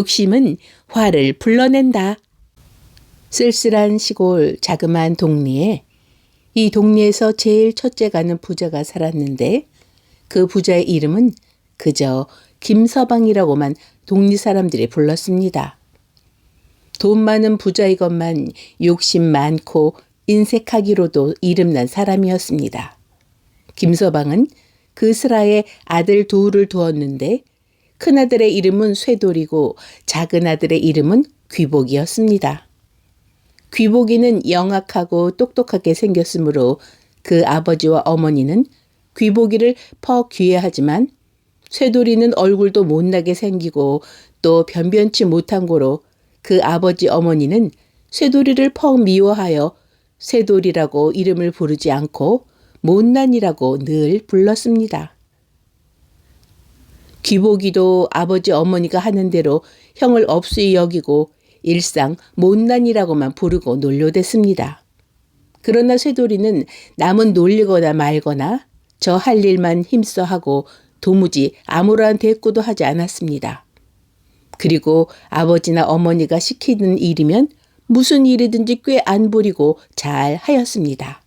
욕심은 화를 불러낸다. 쓸쓸한 시골 자그마한 동리에 이 동리에서 제일 첫째 가는 부자가 살았는데 그 부자의 이름은 그저 김서방이라고만 동리 사람들이 불렀습니다. 돈 많은 부자이건만 욕심 많고 인색하기로도 이름난 사람이었습니다. 김서방은 그 슬하에 아들 둘을 두었는데 큰아들의 이름은 쇠돌이고 작은아들의 이름은 귀복이었습니다. 귀복이는 영악하고 똑똑하게 생겼으므로 그 아버지와 어머니는 귀복이를 퍼 귀해하지만 쇠돌이는 얼굴도 못나게 생기고 또 변변치 못한 고로 그 아버지 어머니는 쇠돌이를 퍽 미워하여 쇠돌이라고 이름을 부르지 않고 못난이라고 늘 불렀습니다. 귀복이도 아버지 어머니가 하는 대로 형을 업수히 여기고 일상 못난이라고만 부르고 놀려댔습니다. 그러나 쇠돌이는 남은 놀리거나 말거나 저 할 일만 힘써 하고 도무지 아무런 대꾸도 하지 않았습니다. 그리고 아버지나 어머니가 시키는 일이면 무슨 일이든지 꽤 안 부리고 잘 하였습니다.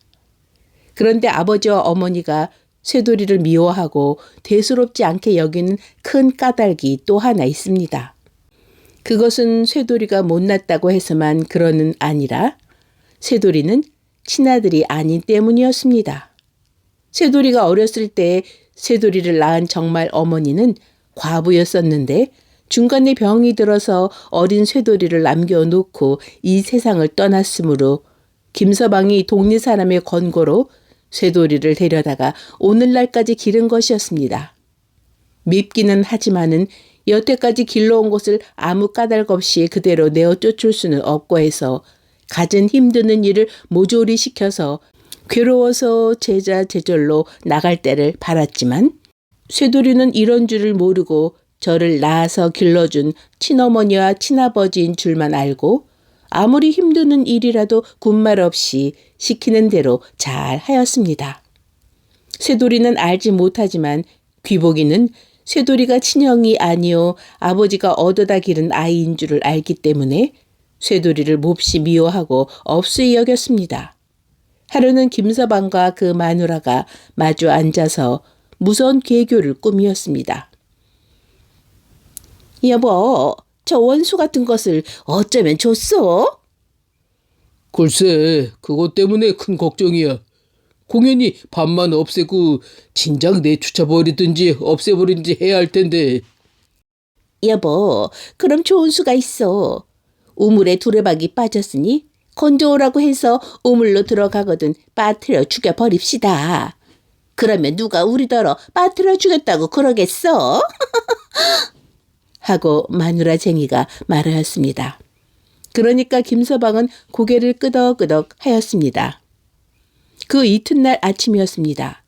그런데 아버지와 어머니가 쇠돌이를 미워하고 대수롭지 않게 여기는 큰 까닭이 또 하나 있습니다. 그것은 쇠돌이가 못났다고 해서만 그러는 아니라 쇠돌이는 친아들이 아닌 때문이었습니다. 쇠돌이가 어렸을 때 쇠돌이를 낳은 정말 어머니는 과부였었는데 중간에 병이 들어서 어린 쇠돌이를 남겨놓고 이 세상을 떠났으므로 김서방이 동네 사람의 권고로 쇠돌이를 데려다가 오늘날까지 기른 것이었습니다. 밉기는 하지만은 여태까지 길러온 것을 아무 까닭 없이 그대로 내어 쫓을 수는 없고 해서 갖은 힘드는 일을 모조리 시켜서 괴로워서 제자제절로 나갈 때를 바랐지만 쇠돌이는 이런 줄을 모르고 저를 낳아서 길러준 친어머니와 친아버지인 줄만 알고 아무리 힘드는 일이라도 군말 없이 시키는 대로 잘 하였습니다. 쇠돌이는 알지 못하지만 귀복이는 쇠돌이가 친형이 아니요 아버지가 얻어다 기른 아이인 줄을 알기 때문에 쇠돌이를 몹시 미워하고 업수히 여겼습니다. 하루는 김서방과 그 마누라가 마주 앉아서 무서운 계교를 꾸미었습니다. 여보, 저 원수 같은 것을 어쩌면 좋소? 글쎄, 그것 때문에 큰 걱정이야. 공연히 반만 없애고 진작 내쫓아버리든지 없애버리든지 해야 할 텐데. 여보, 그럼 좋은 수가 있어. 우물에 두레박이 빠졌으니 건져오라고 해서 우물로 들어가거든 빠뜨려 죽여버립시다. 그러면 누가 우리더러 빠뜨려 주겠다고 그러겠어? 하고 마누라쟁이가 말하였습니다. 그러니까 김서방은 고개를 끄덕끄덕 하였습니다. 그 이튿날 아침이었습니다.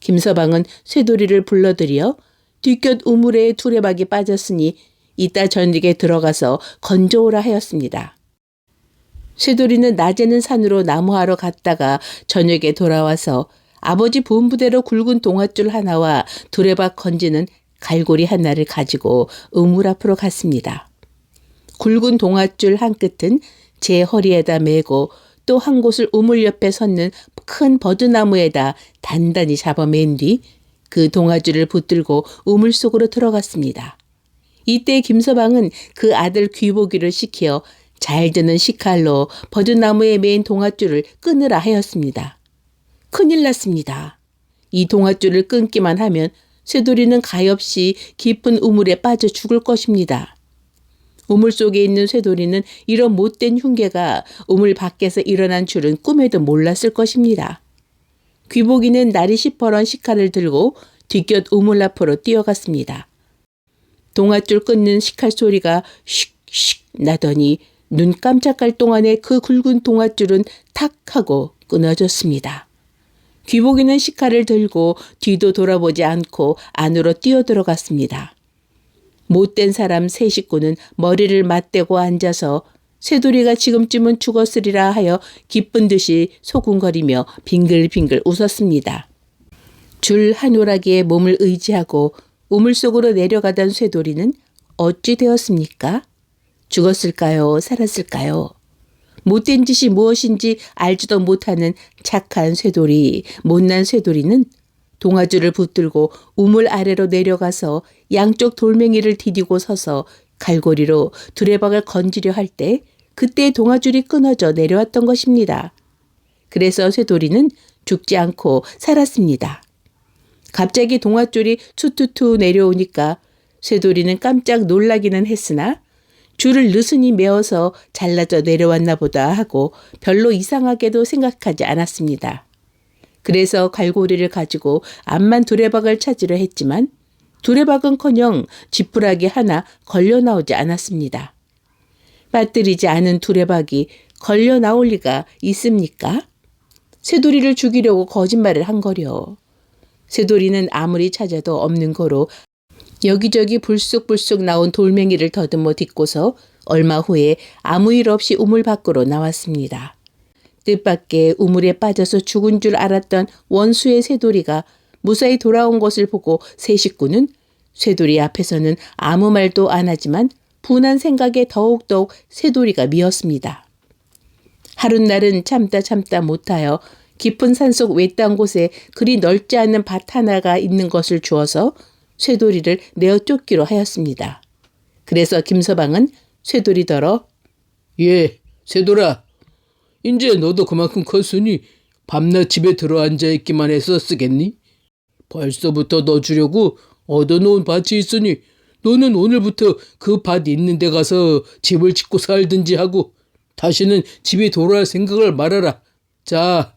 김서방은 쇠돌이를 불러들여 뒤곁 우물에 두레박이 빠졌으니 이따 저녁에 들어가서 건져오라 하였습니다. 쇠돌이는 낮에는 산으로 나무하러 갔다가 저녁에 돌아와서 아버지 본부대로 굵은 동아줄 하나와 두레박 건지는 갈고리 하나를 가지고 우물 앞으로 갔습니다. 굵은 동아줄 한 끝은 제 허리에다 메고 또 한 곳을 우물 옆에 섰는 큰 버드나무에다 단단히 잡아맨 뒤 그 동아줄을 붙들고 우물 속으로 들어갔습니다. 이때 김서방은 그 아들 귀보기를 시켜 잘 드는 식칼로 버드나무에 맨 동아줄을 끊으라 하였습니다. 큰일 났습니다. 이 동아줄을 끊기만 하면 쇠돌이는 가엾이 깊은 우물에 빠져 죽을 것입니다. 우물 속에 있는 쇠돌이는 이런 못된 흉계가 우물 밖에서 일어난 줄은 꿈에도 몰랐을 것입니다. 귀보기는 날이 시퍼런 식칼을 들고 뒤곁 우물 앞으로 뛰어갔습니다. 동아줄 끊는 식칼 소리가 슉슉 나더니 눈 깜짝할 동안에 그 굵은 동아줄은 탁 하고 끊어졌습니다. 귀보기는 식칼을 들고 뒤도 돌아보지 않고 안으로 뛰어들어갔습니다. 못된 사람 세 식구는 머리를 맞대고 앉아서 쇠돌이가 지금쯤은 죽었으리라 하여 기쁜 듯이 소군거리며 빙글빙글 웃었습니다. 줄 한 오라기에 몸을 의지하고 우물 속으로 내려가던 쇠돌이는 어찌 되었습니까? 죽었을까요? 살았을까요? 못된 짓이 무엇인지 알지도 못하는 착한 쇠돌이, 못난 쇠돌이는 동아줄을 붙들고 우물 아래로 내려가서 양쪽 돌멩이를 디디고 서서 갈고리로 두레박을 건지려 할 때 그때 동아줄이 끊어져 내려왔던 것입니다. 그래서 쇠돌이는 죽지 않고 살았습니다. 갑자기 동아줄이 투투투 내려오니까 쇠돌이는 깜짝 놀라기는 했으나 줄을 느슨히 메어서 잘라져 내려왔나 보다 하고 별로 이상하게도 생각하지 않았습니다. 그래서 갈고리를 가지고 암만 두레박을 찾으려 했지만 두레박은커녕 지푸라기 하나 걸려 나오지 않았습니다. 빠뜨리지 않은 두레박이 걸려 나올 리가 있습니까? 쇠돌이를 죽이려고 거짓말을 한 거려. 쇠돌이는 아무리 찾아도 없는 거로 여기저기 불쑥불쑥 나온 돌멩이를 더듬어 딛고서 얼마 후에 아무 일 없이 우물 밖으로 나왔습니다. 뜻밖의 우물에 빠져서 죽은 줄 알았던 원수의 쇠돌이가 무사히 돌아온 것을 보고 세 식구는 쇠돌이 앞에서는 아무 말도 안 하지만 분한 생각에 더욱더욱 쇠돌이가 미었습니다. 하룻날은 참다 못하여 깊은 산속 외딴 곳에 그리 넓지 않은 밭 하나가 있는 것을 주어서 쇠돌이를 내어 쫓기로 하였습니다. 그래서 김서방은 쇠돌이더러 예, 쇠돌아. 이제 너도 그만큼 컸으니 밤낮 집에 들어앉아 있기만 해서 쓰겠니? 벌써부터 너 주려고 얻어놓은 밭이 있으니 너는 오늘부터 그 밭 있는 데 가서 집을 짓고 살든지 하고 다시는 집에 돌아올 생각을 말아라. 자,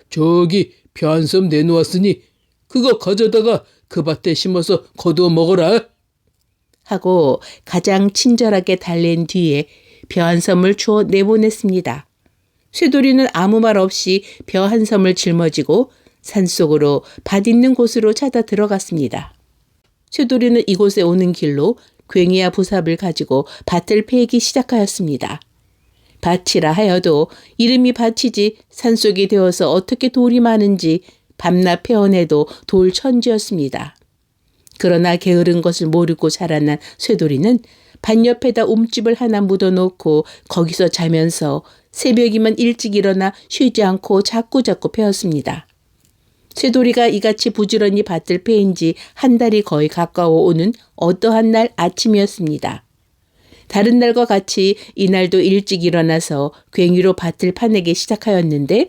저기 벼 한 섬 내놓았으니 그거 가져다가 그 밭에 심어서 거두어 먹어라. 하고 가장 친절하게 달랜 뒤에 벼 한 섬을 주어 내보냈습니다. 쇠돌이는 아무 말 없이 벼 한 섬을 짊어지고 산속으로 밭 있는 곳으로 찾아 들어갔습니다. 쇠돌이는 이곳에 오는 길로 괭이와 부삽을 가지고 밭을 패기 시작하였습니다. 밭이라 하여도 이름이 밭이지 산속이 되어서 어떻게 돌이 많은지 밤낮 패어내도 돌 천지였습니다. 그러나 게으른 것을 모르고 자라난 쇠돌이는 밭 옆에다 움집을 하나 묻어놓고 거기서 자면서 새벽이면 일찍 일어나 쉬지 않고 자꾸 패었습니다. 쇠돌이가 이같이 부지런히 밭을 패인 지 한 달이 거의 가까워 오는 어떠한 날 아침이었습니다. 다른 날과 같이 이날도 일찍 일어나서 괭이로 밭을 파내기 시작하였는데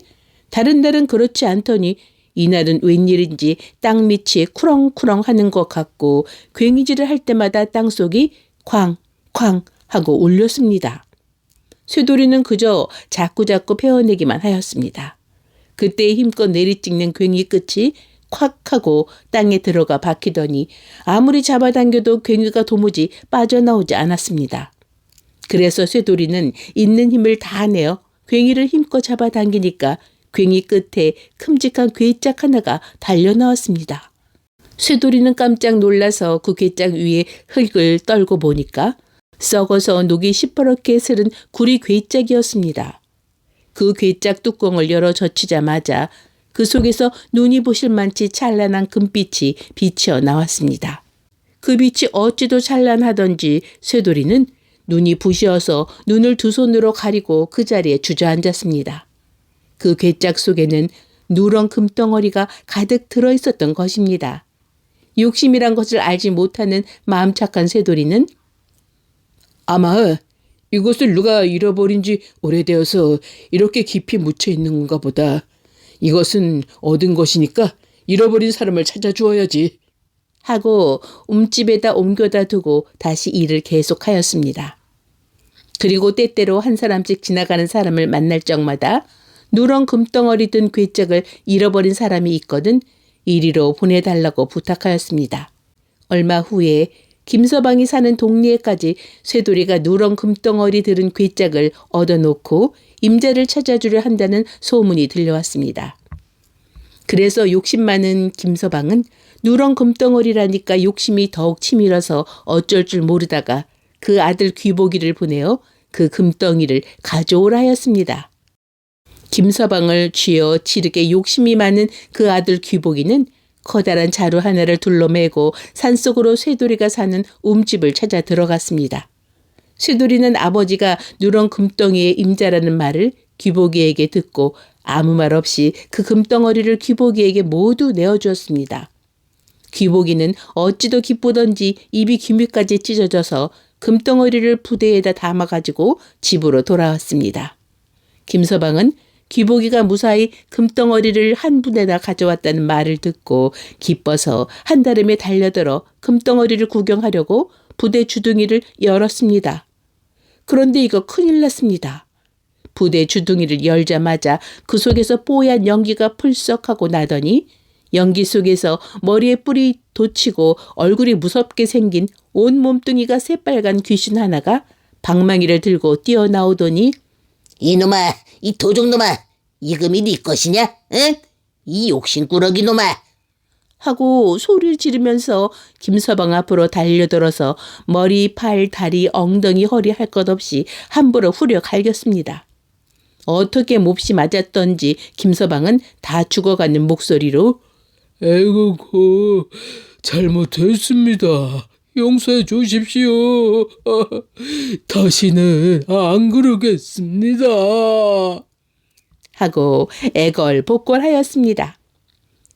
다른 날은 그렇지 않더니 이날은 웬일인지 땅 밑이 쿠렁쿠렁 하는 것 같고 괭이질을 할 때마다 땅속이 쾅쾅 하고 울렸습니다. 쇠돌이는 그저 자꾸 베어내기만 하였습니다. 그때 힘껏 내리찍는 괭이 끝이 콱 하고 땅에 들어가 박히더니 아무리 잡아당겨도 괭이가 도무지 빠져나오지 않았습니다. 그래서 쇠돌이는 있는 힘을 다 내어 괭이를 힘껏 잡아당기니까 괭이 끝에 큼직한 괴짝 하나가 달려나왔습니다. 쇠돌이는 깜짝 놀라서 그 괴짝 위에 흙을 떨고 보니까 썩어서 녹이 시퍼렇게 슬은 구리 괴짝이었습니다. 그 괴짝 뚜껑을 열어 젖히자마자 그 속에서 눈이 부실 만치 찬란한 금빛이 비쳐 나왔습니다. 그 빛이 어찌도 찬란하던지 쇠돌이는 눈이 부시어서 눈을 두 손으로 가리고 그 자리에 주저앉았습니다. 그 괴짝 속에는 누런 금덩어리가 가득 들어있었던 것입니다. 욕심이란 것을 알지 못하는 마음 착한 쇠돌이는 아마 이것을 누가 잃어버린 지 오래되어서 이렇게 깊이 묻혀 있는 건가 보다. 이것은 얻은 것이니까 잃어버린 사람을 찾아주어야지. 하고 움집에다 옮겨다 두고 다시 일을 계속하였습니다. 그리고 때때로 한 사람씩 지나가는 사람을 만날 적마다 누런 금덩어리 든 괴짝을 잃어버린 사람이 있거든 이리로 보내달라고 부탁하였습니다. 얼마 후에 김서방이 사는 동네에까지 쇠돌이가 누런 금덩어리 들은 괴짝을 얻어놓고 임자를 찾아주려 한다는 소문이 들려왔습니다. 그래서 욕심 많은 김서방은 누런 금덩어리라니까 욕심이 더욱 치밀어서 어쩔 줄 모르다가 그 아들 귀보기를 보내어 그 금덩이를 가져오라 하였습니다. 김서방을 쥐어 지르게 욕심이 많은 그 아들 귀보기는 커다란 자루 하나를 둘러매고 산속으로 쇠돌이가 사는 움집을 찾아 들어갔습니다. 쇠돌이는 아버지가 누런 금덩이의 임자라는 말을 귀보기에게 듣고 아무 말 없이 그 금덩어리를 귀보기에게 모두 내어주었습니다. 귀보기는 어찌도 기쁘던지 입이 귀밑까지 찢어져서 금덩어리를 부대에다 담아가지고 집으로 돌아왔습니다. 김서방은 귀보기가 무사히 금덩어리를 한 분에다 가져왔다는 말을 듣고 기뻐서 한달음에 달려들어 금덩어리를 구경하려고 부대 주둥이를 열었습니다. 그런데 이거 큰일 났습니다. 부대 주둥이를 열자마자 그 속에서 뽀얀 연기가 풀썩하고 나더니 연기 속에서 머리에 뿔이 돋치고 얼굴이 무섭게 생긴 온 몸뚱이가 새빨간 귀신 하나가 방망이를 들고 뛰어나오더니 이놈아, 이 도적놈아, 이 금이 네 것이냐? 응? 이 욕심꾸러기 놈아. 하고 소리를 지르면서 김서방 앞으로 달려들어서 머리, 팔, 다리, 엉덩이, 허리 할 것 없이 함부로 후려 갈겼습니다. 어떻게 몹시 맞았던지 김서방은 다 죽어가는 목소리로 에이구, 잘못했습니다. 용서해 주십시오. 다시는 안 그러겠습니다. 하고 애걸복걸하였습니다.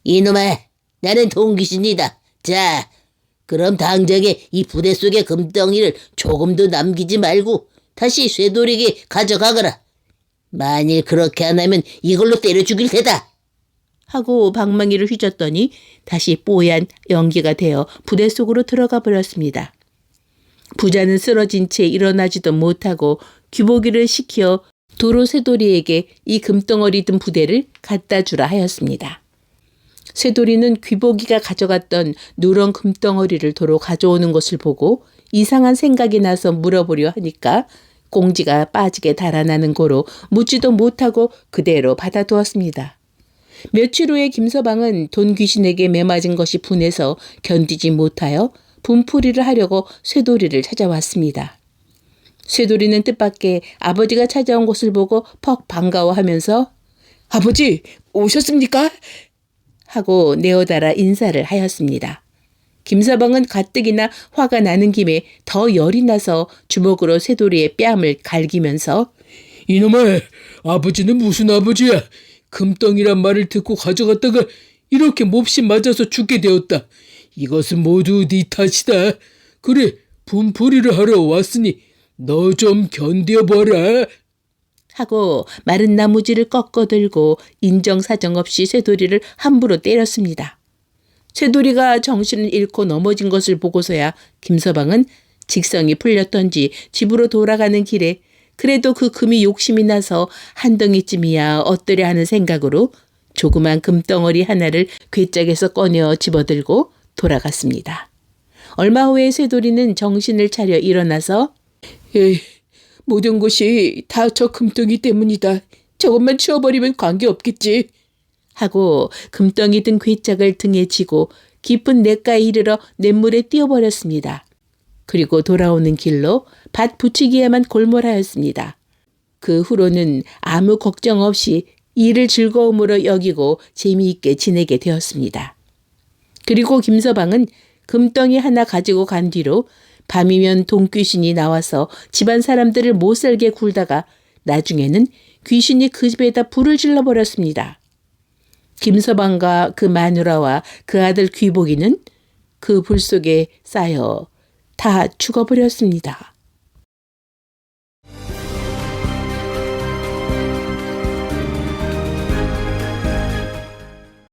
이놈아, 나는 동귀신이다. 자, 그럼 당장에 이 부대 속의 금덩이를 조금도 남기지 말고 다시 쇠돌이게 가져가거라. 만일 그렇게 안 하면 이걸로 때려 죽일 테다. 하고 방망이를 휘젓더니 다시 뽀얀 연기가 되어 부대 속으로 들어가 버렸습니다. 부자는 쓰러진 채 일어나지도 못하고 귀보기를 시켜 도로 쇠돌이에게 이 금덩어리 든 부대를 갖다 주라 하였습니다. 쇠돌이는 귀보기가 가져갔던 누런 금덩어리를 도로 가져오는 것을 보고 이상한 생각이 나서 물어보려 하니까 공지가 빠지게 달아나는 고로 묻지도 못하고 그대로 받아두었습니다. 며칠 후에 김서방은 돈 귀신에게 매맞은 것이 분해서 견디지 못하여 분풀이를 하려고 쇠돌이를 찾아왔습니다. 쇠돌이는 뜻밖의 아버지가 찾아온 것을 보고 퍽 반가워하면서 아버지, 오셨습니까? 하고 내어달아 인사를 하였습니다. 김서방은 가뜩이나 화가 나는 김에 더 열이 나서 주먹으로 쇠돌이의 뺨을 갈기면서 이놈아, 아버지는 무슨 아버지야? 금덩이란 말을 듣고 가져갔다가 이렇게 몹시 맞아서 죽게 되었다. 이것은 모두 네 탓이다. 그래, 분풀이를 하러 왔으니 너 좀 견뎌봐라. 하고 마른 나무지를 꺾어들고 인정사정 없이 쇠돌이를 함부로 때렸습니다. 쇠돌이가 정신을 잃고 넘어진 것을 보고서야 김서방은 직성이 풀렸던지 집으로 돌아가는 길에 그래도 그 금이 욕심이 나서 한 덩이쯤이야 어떠려 하는 생각으로 조그만 금덩어리 하나를 괴짝에서 꺼내어 집어들고 돌아갔습니다. 얼마 후에 쇠돌이는 정신을 차려 일어나서 에이, 모든 것이 다 저 금덩이 때문이다. 저것만 치워버리면 관계없겠지. 하고 금덩이 든 괴짝을 등에 지고 깊은 냇가에 이르러 냇물에 뛰어버렸습니다. 그리고 돌아오는 길로 밭 부치기에만 골몰하였습니다. 그 후로는 아무 걱정 없이 일을 즐거움으로 여기고 재미있게 지내게 되었습니다. 그리고 김서방은 금덩이 하나 가지고 간 뒤로 밤이면 동귀신이 나와서 집안 사람들을 못살게 굴다가 나중에는 귀신이 그 집에다 불을 질러버렸습니다. 김서방과 그 마누라와 그 아들 귀복이는 그 불 속에 쌓여 다 죽어버렸습니다.